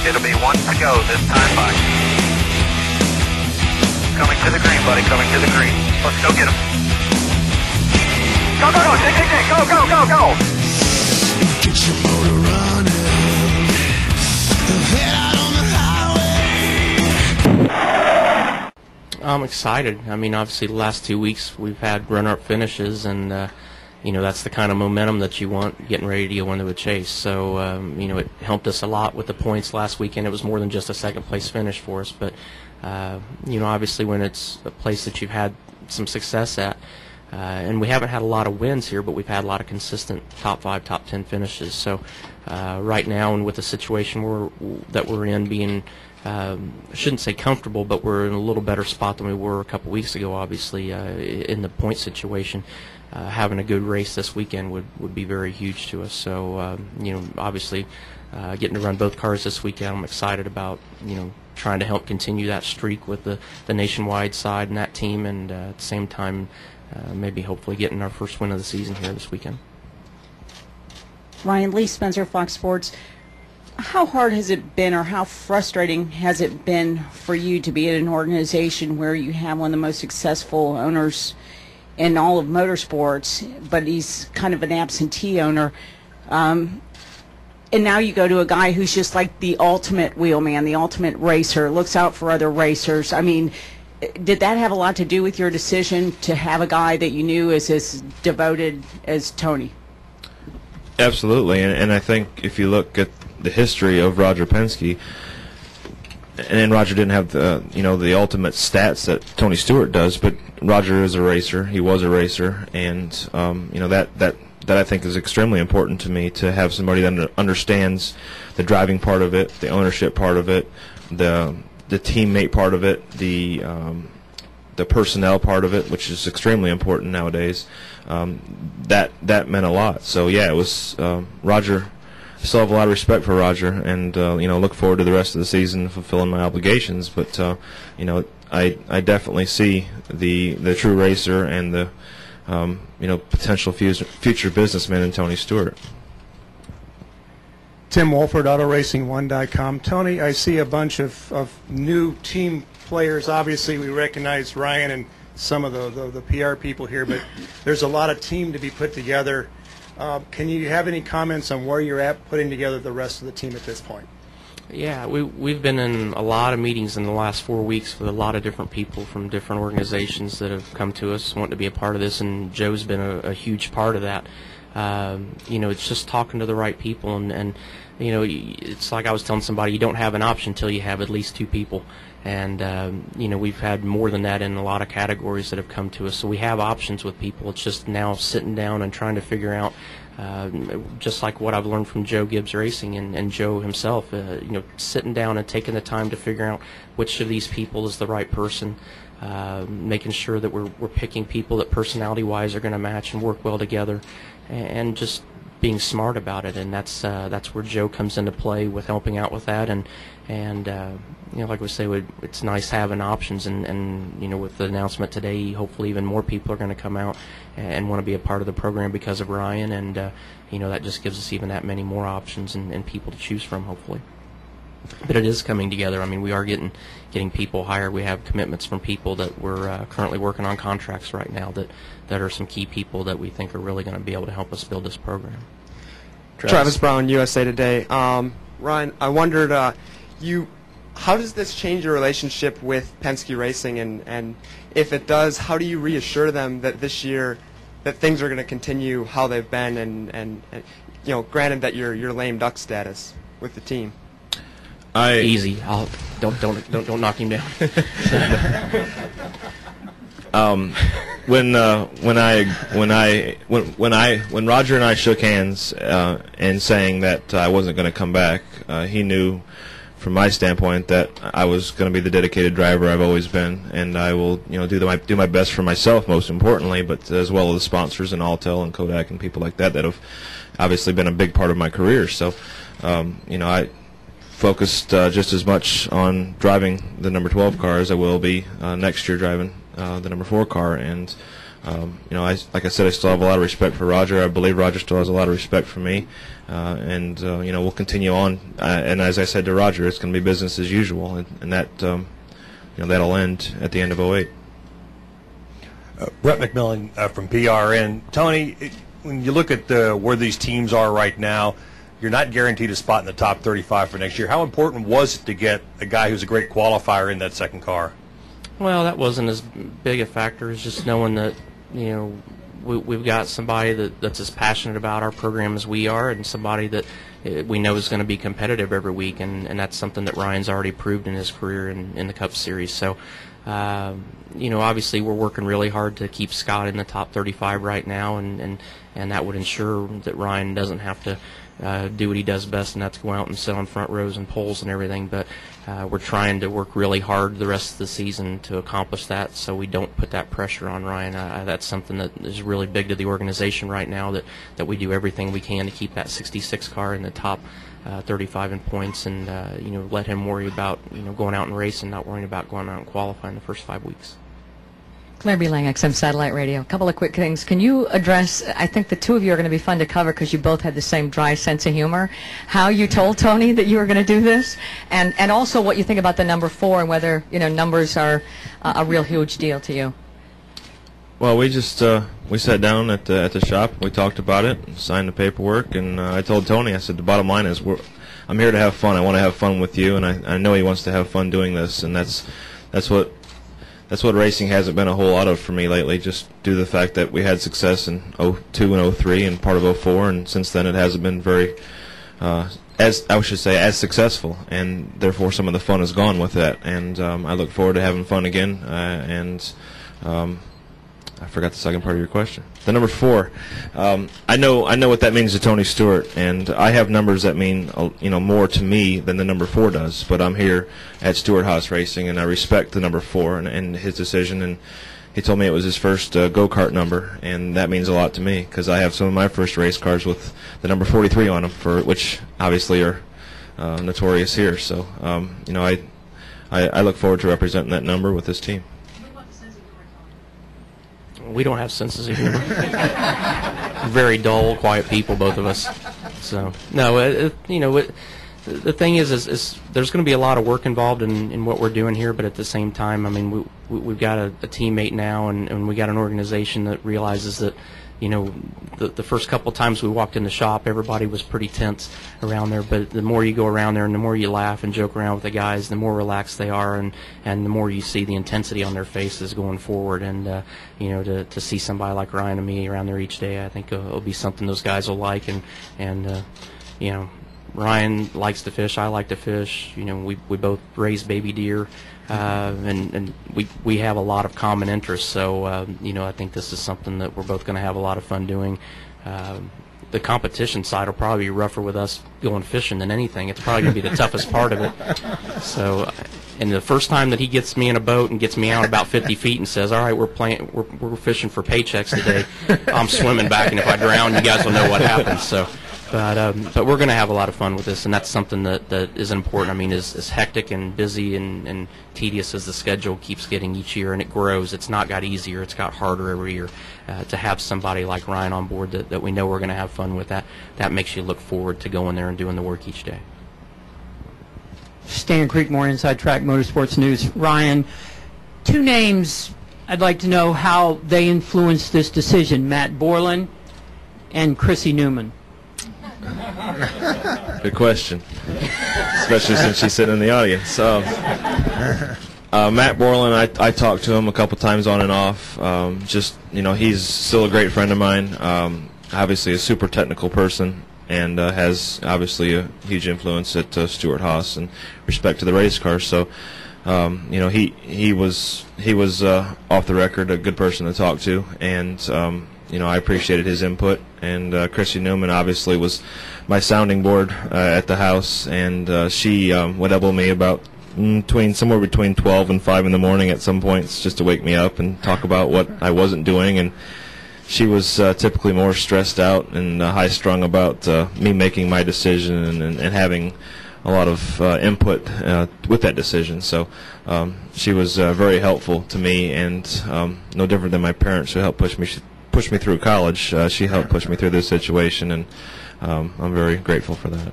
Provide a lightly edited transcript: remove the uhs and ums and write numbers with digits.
It'll be one to go this time by. Coming to the green, buddy, coming to the green. Let's go get him. Go, go, go, Dick, Dick, Dick, go, go, go, go. Get your motor running. Head out on the highway. I'm excited. I mean, obviously the last 2 weeks we've had runner-up finishes, and you know, that's the kind of momentum that you want getting ready to go into a chase. So you know, it helped us a lot with the points last weekend. It was more than just a second place finish for us, but you know, obviously when it's a place that you've had some success at, and we haven't had a lot of wins here, but we've had a lot of consistent top 5, top 10 finishes. So right now, and with the situation that we're in, being I shouldn't say comfortable, but we're in a little better spot than we were a couple weeks ago, obviously, in the point situation. Having a good race this weekend would be very huge to us. So, you know, obviously getting to run both cars this weekend, I'm excited about, you know, trying to help continue that streak with the nationwide side and that team, and at the same time maybe hopefully getting our first win of the season here this weekend. Ryan, Lee Spencer, Fox Sports. How hard has it been, or how frustrating has it been for you to be at an organization where you have one of the most successful owners in all of motorsports, but he's kind of an absentee owner, and now you go to a guy who's just like the ultimate wheelman, the ultimate racer, looks out for other racers. I mean, did that have a lot to do with your decision to have a guy that you knew is as devoted as Tony? Absolutely, and I think if you look at the history of Roger Penske, and Roger didn't have the, you know, the ultimate stats that Tony Stewart does, but Roger is a racer. He was a racer, and you know, that I think is extremely important to me, to have somebody that understands the driving part of it, the ownership part of it, the teammate part of it, the personnel part of it, which is extremely important nowadays. That meant a lot. So yeah, it was Roger. I still have a lot of respect for Roger, and you know, look forward to the rest of the season fulfilling my obligations. But you know, I definitely see the true racer and the you know, potential future businessman in Tony Stewart. Tim Wolford, AutoRacing1.com. Tony, I see a bunch of new team players. Obviously, we recognize Ryan and some of the PR people here, but there's a lot of team to be put together. Can you have any comments on where you're at putting together the rest of the team at this point? Yeah, we've been in a lot of meetings in the last 4 weeks with a lot of different people from different organizations that have come to us, wanting to be a part of this, and Joe's been a huge part of that. You know, it's just talking to the right people, and you know, it's like I was telling somebody, you don't have an option until you have at least 2 people. And you know, we've had more than that in a lot of categories that have come to us. So we have options with people. It's just now sitting down and trying to figure out, just like what I've learned from Joe Gibbs Racing and Joe himself, you know, sitting down and taking the time to figure out which of these people is the right person, making sure that we're picking people that personality-wise are going to match and work well together, and just being smart about it. And that's where Joe comes into play with helping out with that, and you know, like we say, it's nice having options, and you know, with the announcement today, hopefully even more people are going to come out and want to be a part of the program because of Ryan, and you know, that just gives us even that many more options and people to choose from, hopefully. But it is coming together. I mean, we are getting people hired. We have commitments from people that we're currently working on contracts right now that are some key people that we think are really going to be able to help us build this program. Travis Brown, USA Today. Ryan, I wondered, how does this change your relationship with Penske Racing, and if it does, how do you reassure them that this year that things are going to continue how they've been, and you know, granted that you're lame duck status with the team? Easy. Don't knock him down. When Roger and I shook hands and saying that I wasn't going to come back, he knew from my standpoint that I was going to be the dedicated driver I've always been, and I will, you know, do my best for myself, most importantly, but as well as the sponsors and Altel and Kodak and people like that have obviously been a big part of my career. So you know, I focused just as much on driving the number 12 car as I will be next year driving the number 4 car, and like I said, I still have a lot of respect for Roger. I believe Roger still has a lot of respect for me, and we'll continue on. And as I said to Roger, it's going to be business as usual, and that that'll end at the end of '08. Brett McMillan from PRN. Tony, when you look at where these teams are right now, you're not guaranteed a spot in the top 35 for next year. How important was it to get a guy who's a great qualifier in that second car? Well, that wasn't as big a factor as just knowing that, we've got somebody that's as passionate about our program as we are, and somebody that we know is going to be competitive every week, and that's something that Ryan's already proved in his career in the Cup Series. So, obviously we're working really hard to keep Scott in the top 35 right now, and that would ensure that Ryan doesn't have to do what he does best, and that's go out and sit on front rows and poles and everything. But we're trying to work really hard the rest of the season to accomplish that, so we don't put that pressure on Ryan. That's something that is really big to the organization right now, that we do everything we can to keep that 66 car in the top 35 in points, and let him worry about going out and racing, not worrying about going out and qualifying the first 5 weeks. Claire B. Lang, XM Satellite Radio. A couple of quick things. Can you address, I think the two of you are going to be fun to cover because you both had the same dry sense of humor, how you told Tony that you were going to do this, and also what you think about the number 4 and whether, numbers are a real huge deal to you. Well, we just we sat down at the shop, we talked about it, signed the paperwork, and I told Tony, I said, the bottom line is I'm here to have fun. I want to have fun with you, and I know he wants to have fun doing this, and that's what racing hasn't been a whole lot of for me lately, just due to the fact that we had success in '02 and '03 and part of '04, and since then it hasn't been very, as successful, and therefore some of the fun is gone with that. And I look forward to having fun again. I forgot the second part of your question. The number 4, I know what that means to Tony Stewart, and I have numbers that mean more to me than the number 4 does. But I'm here at Stewart-Haas Racing, and I respect the number 4 and his decision. And he told me it was his first go-kart number, and that means a lot to me because I have some of my first race cars with the number 43 on them, which obviously are notorious here. So I look forward to representing that number with this team. We don't have senses of humor. Very dull, quiet people, both of us. So no, the thing is there's going to be a lot of work involved in what we're doing here, but at the same time, I mean, we've got a teammate now, and we got an organization that realizes that. The first couple of times we walked in the shop, everybody was pretty tense around there. But the more you go around there and the more you laugh and joke around with the guys, the more relaxed they are, and the more you see the intensity on their faces going forward. And to see somebody like Ryan and me around there each day, I think it'll be something those guys will like. And Ryan likes to fish. I like to fish. We both raise baby deer. And we have a lot of common interests, so I think this is something that we're both going to have a lot of fun doing. The competition side will probably be rougher with us going fishing than anything. It's probably going to be the toughest part of it. So, and the first time that he gets me in a boat and gets me out about 50 feet and says, "All right, we're fishing for paychecks today," I'm swimming back, and if I drown, you guys will know what happens. So. But we're going to have a lot of fun with this, and that's something that is important. I mean, as hectic and busy and tedious as the schedule keeps getting each year, and it grows, it's not got easier, it's got harder every year. To have somebody like Ryan on board that we know we're going to have fun with, that makes you look forward to going there and doing the work each day. Stan Creekmore, Inside Track Motorsports News. Ryan, 2 names I'd like to know how they influenced this decision, Matt Borland and Chrissy Newman. Good question, especially since she's sitting in the audience. Matt Borland, I talked to him a couple times on and off. He's still a great friend of mine. Obviously a super technical person, and has obviously a huge influence at Stewart-Haas and respect to the race cars. So, he was off the record a good person to talk to, and I appreciated his input. And Chrissy Newman obviously was my sounding board at the house, and she would elbow me about somewhere between 12 and 5 in the morning at some points just to wake me up and talk about what I wasn't doing. And she was typically more stressed out and high-strung about me making my decision and having a lot of input with that decision. So she was very helpful to me, and no different than my parents who helped push me through college. She helped push me through this situation, and I'm very grateful for that.